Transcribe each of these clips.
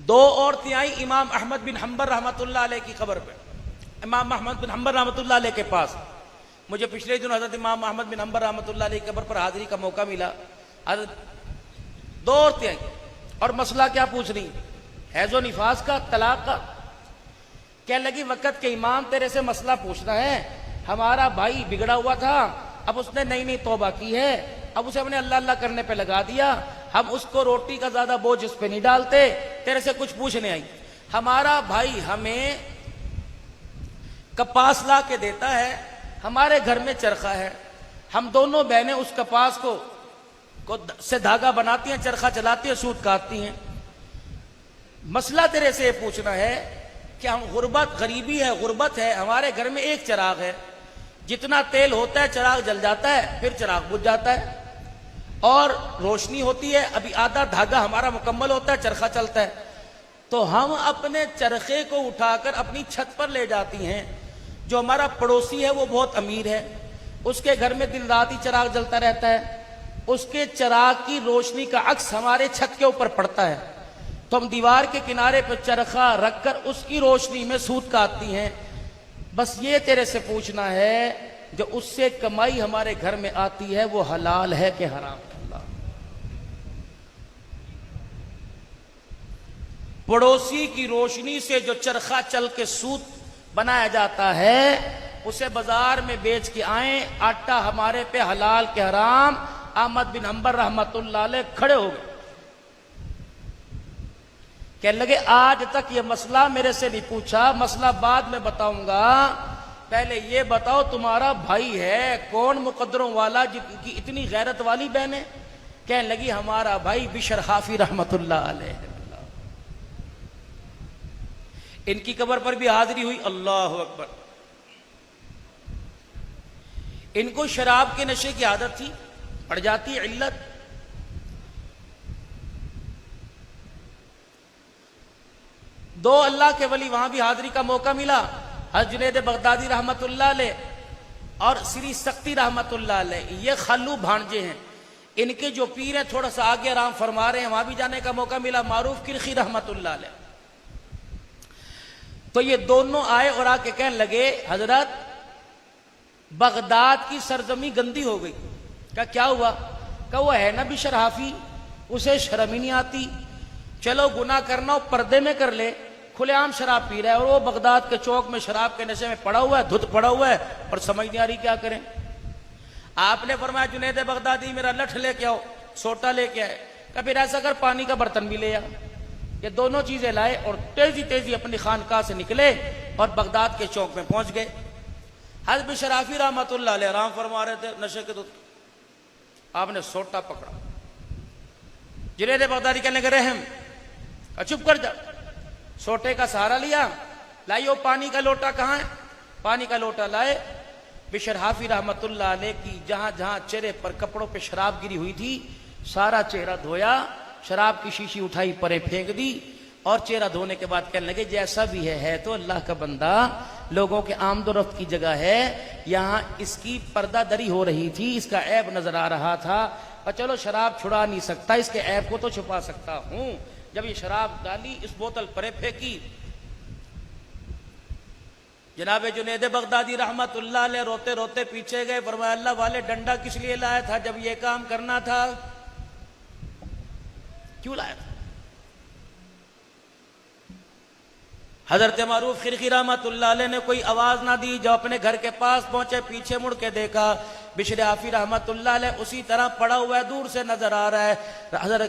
دو عورتیں آئیں امام احمد بن حنبل رحمۃ اللہ علیہ کی قبر پہ، امام احمد بن حنبل رحمۃ اللہ علیہ کے پاس۔ مجھے پچھلے دن حضرت امام احمد بن حنبل رحمۃ اللہ علیہ کی قبر پر حاضری کا موقع ملا۔ حضرت دو عورتیں آئیں اور مسئلہ کیا پوچھ رہی؟ حیض و نفاس کا، طلاق کا۔ کہنے لگی وقت کے امام تیرے سے مسئلہ پوچھنا ہے، ہمارا بھائی بگڑا ہوا تھا، اب اس نے نئی نئی توبہ کی ہے، اب اسے ہم نے اللہ اللہ کرنے پہ لگا دیا، ہم اس کو روٹی کا زیادہ بوجھ اس پہ نہیں ڈالتے، تیرے سے کچھ پوچھنے آئی۔ ہمارا بھائی ہمیں کپاس لا کے دیتا ہے، ہمارے گھر میں چرخہ ہے، ہم دونوں بہنیں اس کپاس کو سے دھاگا بناتی ہیں، چرخہ چلاتی ہیں، سوت کاٹتی ہیں۔ مسئلہ تیرے سے یہ پوچھنا ہے کہ ہم غریبی ہے، غربت ہے، ہمارے گھر میں ایک چراغ ہے، جتنا تیل ہوتا ہے چراغ جل جاتا ہے، پھر چراغ بجھ جاتا ہے، اور روشنی ہوتی ہے، ابھی آدھا دھاگا ہمارا مکمل ہوتا ہے، چرخہ چلتا ہے، تو ہم اپنے چرخے کو اٹھا کر اپنی چھت پر لے جاتی ہیں۔ جو ہمارا پڑوسی ہے وہ بہت امیر ہے، اس کے گھر میں دن رات ہی چراغ جلتا رہتا ہے، اس کے چراغ کی روشنی کا عکس ہمارے چھت کے اوپر پڑتا ہے، تو ہم دیوار کے کنارے پہ چرخہ رکھ کر اس کی روشنی میں سوت کاٹتی ہیں۔ بس یہ تیرے سے پوچھنا ہے جو اس سے کمائی ہمارے گھر میں آتی ہے وہ حلال ہے کہ حرام؟ اللہ، پڑوسی کی روشنی سے جو چرخہ چل کے سوت بنایا جاتا ہے اسے بازار میں بیچ کے آئیں، آٹا ہمارے پہ حلال کہ حرام؟ احمد بن حنبل رحمت اللہ علیہ کھڑے ہو گئے، کہنے لگے آج تک یہ مسئلہ میرے سے نہیں پوچھا، مسئلہ بعد میں بتاؤں گا، پہلے یہ بتاؤ تمہارا بھائی ہے کون مقدروں والا جن کی اتنی غیرت والی بہنیں؟ کہنے لگی ہمارا بھائی بشر حافی رحمت اللہ علیہ۔ ان کی قبر پر بھی حاضری ہوئی، اللہ اکبر۔ ان کو شراب کے نشے کی عادت تھی، پڑ جاتی علت۔ دو اللہ کے ولی وہاں بھی حاضری کا موقع ملا، حضرت جنید بغدادی رحمت اللہ علیہ اور سری سختی رحمت اللہ علیہ، یہ خالو بھانجے ہیں۔ ان کے جو پیر ہیں تھوڑا سا آگے آرام فرما رہے ہیں، وہاں بھی جانے کا موقع ملا، معروف کرخی رحمت اللہ علیہ۔ تو یہ دونوں آئے اور آ کے کہنے لگے حضرت بغداد کی سرزمین گندی ہو گئی۔ کیا ہوا؟ کہ وہ ہے نا بشر حافی، اسے شرم ہی نہیں آتی، چلو گناہ کرنا ہو پردے میں کر لے، کھلے عام شراب پی رہا ہے، اور وہ بغداد کے چوک میں شراب کے نشے میں پڑا ہوا ہے، دھت پڑا ہوا ہے، اور سمجھ نہیں آ رہی کیا کریں۔ آپ نے فرمایا جنید بغدادی میرا لٹھ لے کے آؤ، سوٹا لے کے آئے، کہ پھر ایسا کر پانی کا برتن بھی لے آ۔ یہ دونوں چیزیں لائے اور تیزی تیزی اپنی خانقاہ سے نکلے اور بغداد کے چوک میں پہنچ گئے۔ حضرت بشر حافی رحمت اللہ علیہ آرام فرما رہے تھے نشے کے دودھ، آپ نے سوٹا پکڑا، جنید بغدادی کہنے لگے رحم، چپ کر جا، سوٹے کا سہارا لیا، لائیو پانی کا لوٹا کہاں ہے؟ پانی کا لوٹا لائے، بشر حافی رحمت اللہ علیہ کی جہاں جہاں چہرے پر کپڑوں پہ شراب گری ہوئی تھی سارا چہرہ دھویا، شراب کی شیشی اٹھائی پرے پھینک دی، اور چہرہ دھونے کے بعد کہنے لگے جیسا بھی ہے تو اللہ کا بندہ، لوگوں کے آمد و رفت کی جگہ ہے، یہاں اس کی پردہ دری ہو رہی تھی، اس کا عیب نظر آ رہا تھا، اور چلو شراب چھڑا نہیں سکتا، اس کے عیب کو تو چھپا سکتا ہوں۔ جب یہ شراب ڈالی، اس بوتل پرے پھینکی، جناب جنید بغدادی رحمت اللہ علیہ روتے روتے پیچھے گئے، فرمایا اللہ والے ڈنڈا کس لیے لایا تھا جب یہ کام کرنا تھا؟ کیوں لایا تھا؟ حضرت معروف کرخی رحمت اللہ علیہ نے کوئی آواز نہ دی، جب اپنے گھر کے پاس پہنچے پیچھے مڑ کے دیکھا بشر حافی رحمت اللہ علیہ اسی طرح پڑا ہوا ہے، دور سے نظر آ رہا ہے۔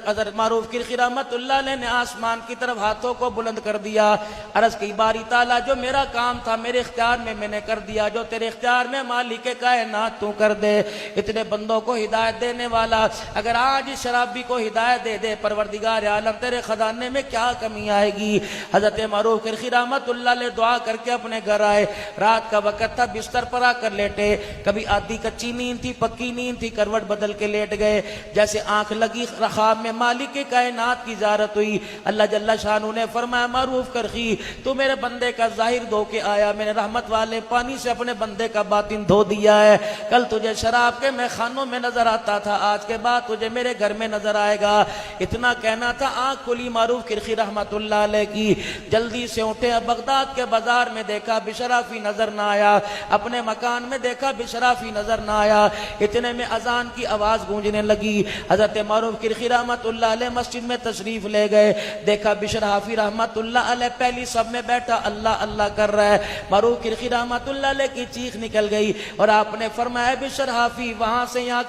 حضرت معروف کرخی رحمت اللہ علیہ نے آسمان کی طرف ہاتھوں کو بلند کر دیا، عرض کی باری تعالیٰ جو میرا کام تھا میرے اختیار میں نے کر دیا، جو تیرے اختیار میں مالک کائنات تو کر دے، اتنے بندوں کو ہدایت دینے والا، اگر آج شرابی کو ہدایت دے دے پروردگار عالم تیرے خزانے میں کیا کمی آئے گی۔ حضرت معروف کرخی رحمت اللہ علیہ دعا کر کے اپنے گھر آئے، رات کا وقت تھا، بستر پر آ کر لیٹے، کبھی آدھی کچی نیند تھی, پکی نیند تھی, کروٹ بدل کے لیٹ گئے. جیسے آنکھ لگی خواب میں مالک کائنات کی زیارت ہوئی. اللہ جل شانہ نے فرمایا معروف کرخی تو میرے بندے کا ظاہر دھو کے آیا, میں نے رحمت والے پانی سے اپنے بندے کا باطن دھو دیا ہے. کل تجھے شراب کے میخانوں میں نظر آتا تھا, آج کے بعد تجھے میرے گھر میں نظر آئے گا. اتنا کہنا تھا, آنکھ کھلی معروف کرخی رحمت اللہ علیہ کی. جلدی سے اٹھے, بغداد کے بازار میں دیکھا بشرافی نظر نہ آیا, اپنے مکان میں دیکھا بشرافی نظر نہ آیا. اتنے میں اذان کی آواز گونجنے لگی. حضرت معروف کرخی رحمت اللہ علیہ مسجد میں تشریف لے گئے. دیکھا بشرافی رحمت اللہ علیہ پہلی سب میں بیٹھا اللہ اللہ کر رہا ہے. معروف کرخی رحمت اللہ علیہ کی چیخ نکل گئی اور آپ نے فرمایا بشرافی وہاں سے یہاں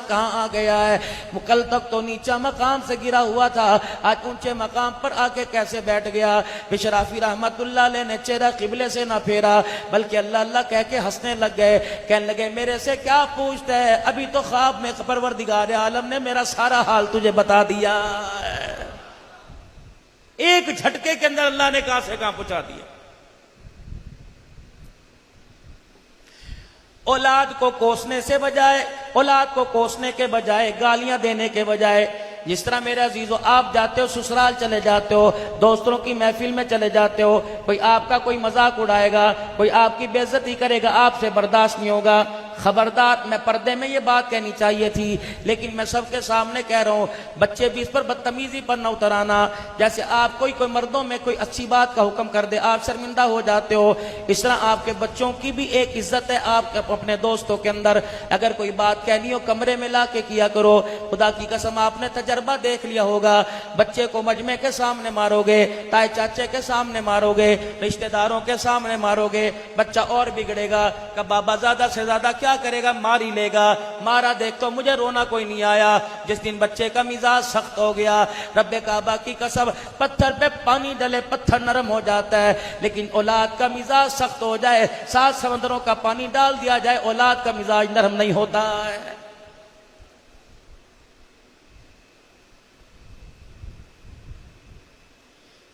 کہاں آ گیا ہے؟ کل تک تو نیچا مقام سے گرا ہوا تھا, آج اونچے مقام پر آ کے کیسے بیٹھ گیا؟ بشرافی رحمت اللہ علیہ نے چہرہ قبلے سے نہ پھیرا بلکہ اللہ اللہ کہہ کے ہنسنے لگ گئے. کہنے لگے میرے سے کیا پوچھتا ہے, ابھی تو خواب میں پروردگار عالم نے میرا سارا حال تجھے بتا دیا. ایک جھٹکے کے اندر اللہ نے کہاں سے کہاں پہنچا دیا. اولاد کو کوسنے کے بجائے گالیاں دینے کے بجائے, جس طرح میرے عزیزو آپ جاتے ہو سسرال چلے جاتے ہو, دوستوں کی محفل میں چلے جاتے ہو, کوئی آپ کا کوئی مذاق اڑائے گا, کوئی آپ کی بے عزتی کرے گا, آپ سے برداشت نہیں ہوگا. خبردار, میں پردے میں یہ بات کہنی چاہیے تھی لیکن میں سب کے سامنے کہہ رہا ہوں, بچے بھی اس پر بدتمیزی پر نہ اترانا. جیسے آپ کوئی مردوں میں کوئی اچھی بات کا حکم کر دے آپ شرمندہ ہو جاتے ہو, اس طرح آپ کے بچوں کی بھی ایک عزت ہے آپ اپنے دوستوں کے اندر. اگر کوئی بات کہنی ہو کمرے میں لا کے کیا کرو. خدا کی قسم آپ نے تجربہ دیکھ لیا ہوگا, بچے کو مجمع کے سامنے مارو گے, تائے چاچے کے سامنے مارو گے, رشتہ داروں کے سامنے مارو گے, بچہ اور بگڑے گا. کہ بابا زیادہ سے زیادہ کیا کرے گا, مار ہی لے گا. مارا دیکھ تو مجھے رونا کوئی نہیں آیا. جس دن بچے کا مزاج سخت ہو گیا, رب کعبہ کی قسم پتھر پہ پانی ڈلے پتھر نرم ہو جاتا ہے, لیکن اولاد کا مزاج سخت ہو جائے, 7 سمندروں کا پانی ڈال دیا جائے, اولاد کا مزاج نرم نہیں ہوتا ہے.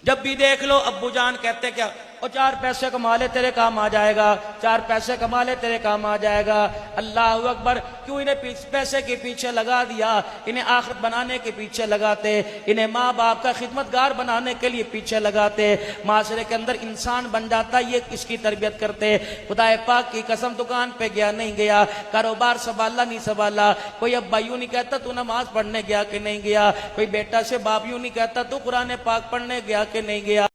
جب بھی دیکھ لو ابو جان کہتے کیا, اور 4 پیسے کما لے تیرے کام آ جائے گا, 4 پیسے کما لے تیرے کام آ جائے گا. اللہ اکبر, کیوں انہیں پیسے کے پیچھے لگا دیا؟ انہیں آخرت بنانے کے پیچھے لگاتے, انہیں ماں باپ کا خدمتگار بنانے کے لیے پیچھے لگاتے, معاشرے کے اندر انسان بن جاتا, یہ اس کی تربیت کرتے. خدا پاک کی قسم دکان پہ گیا نہیں گیا, کاروبار سنبھالا نہیں سنبھالا, کوئی ابا یوں نہیں کہتا تو نماز پڑھنے گیا کہ نہیں گیا, کوئی بیٹا سے باپ یوں نہیں کہتا تو قرآن پاک پڑھنے گیا کہ نہیں گیا.